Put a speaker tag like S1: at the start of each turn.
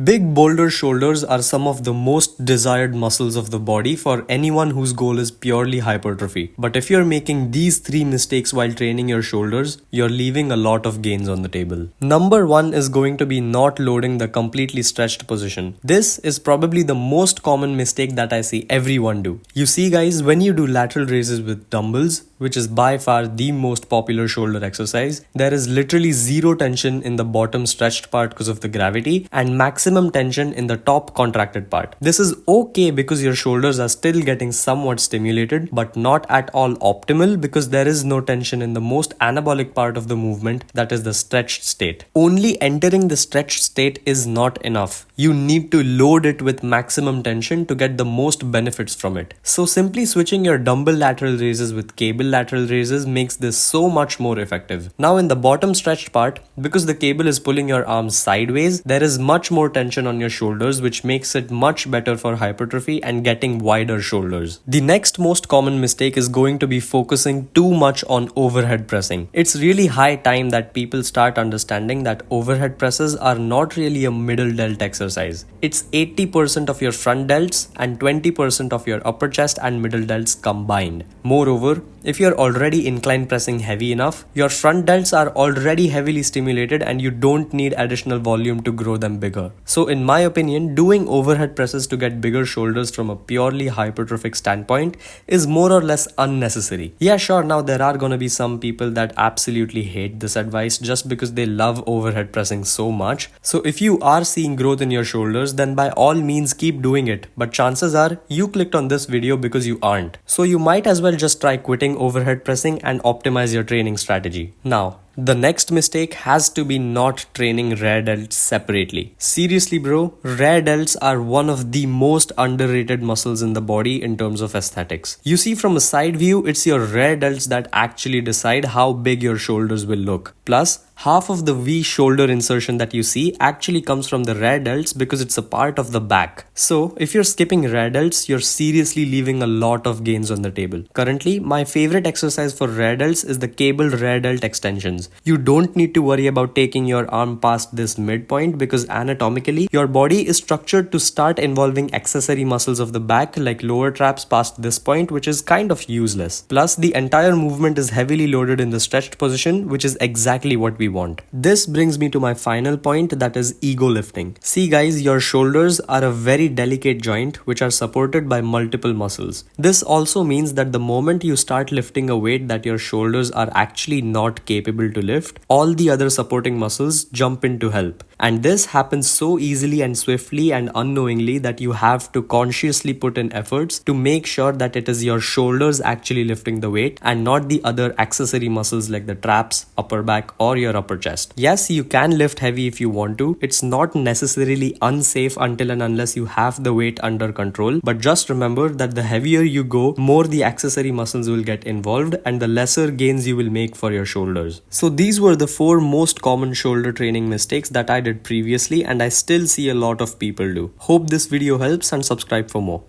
S1: Big boulder shoulders are some of the most desired muscles of the body for anyone whose goal is purely hypertrophy. But if you're making these three mistakes while training your shoulders, you're leaving a lot of gains on the table. Number one is going to be not loading the completely stretched position. This is probably the most common mistake that I see everyone do. You see guys, when you do lateral raises with dumbbells, which is by far the most popular shoulder exercise, there is literally zero tension in the bottom stretched part because of the gravity and maximum tension in the top contracted part. This is okay because your shoulders are still getting somewhat stimulated, but not at all optimal because there is no tension in the most anabolic part of the movement, that is the stretched state. Only entering the stretched state is not enough. You need to load it with maximum tension to get the most benefits from it. So simply switching your dumbbell lateral raises with cable lateral raises makes this so much more effective. Now in the bottom stretched part, because the cable is pulling your arms sideways, there is much more tension on your shoulders, which makes it much better for hypertrophy and getting wider shoulders. The next most common mistake is going to be focusing too much on overhead pressing. It's really high time that people start understanding that overhead presses are not really a middle delt exercise. It's 80% of your front delts and 20% of your upper chest and middle delts combined. Moreover, if you're already incline pressing heavy enough, your front delts are already heavily stimulated and you don't need additional volume to grow them bigger. So in my opinion, doing overhead presses to get bigger shoulders from a purely hypertrophic standpoint is more or less unnecessary. Yeah, sure, now there are gonna be some people that absolutely hate this advice just because they love overhead pressing so much. So if you are seeing growth in your shoulders, then by all means keep doing it. But chances are you clicked on this video because you aren't. So you might as well just try quitting overhead pressing and optimize your training strategy. Now, the next mistake has to be not training rear delts separately. Seriously bro, rear delts are one of the most underrated muscles in the body in terms of aesthetics. You see, from a side view, it's your rear delts that actually decide how big your shoulders will look. Plus, half of the V shoulder insertion that you see actually comes from the rear delts because it's a part of the back. So if you're skipping rear delts, you're seriously leaving a lot of gains on the table. Currently, my favorite exercise for rear delts is the cable rear delt extensions. You don't need to worry about taking your arm past this midpoint because anatomically, your body is structured to start involving accessory muscles of the back like lower traps past this point, which is kind of useless. Plus, the entire movement is heavily loaded in the stretched position, which is exactly what we want. This brings me to my final point, that is ego lifting. See guys, your shoulders are a very delicate joint which are supported by multiple muscles. This also means that the moment you start lifting a weight that your shoulders are actually not capable to lift, all the other supporting muscles jump in to help. And this happens so easily and swiftly and unknowingly that you have to consciously put in efforts to make sure that it is your shoulders actually lifting the weight and not the other accessory muscles like the traps, upper back or your upper chest. Yes, you can lift heavy if you want to. It's not necessarily unsafe until and unless you have the weight under control. But just remember that the heavier you go, more the accessory muscles will get involved and the lesser gains you will make for your shoulders. So these were the 4 most common shoulder training mistakes that I did previously and I still see a lot of people do. Hope this video helps and subscribe for more.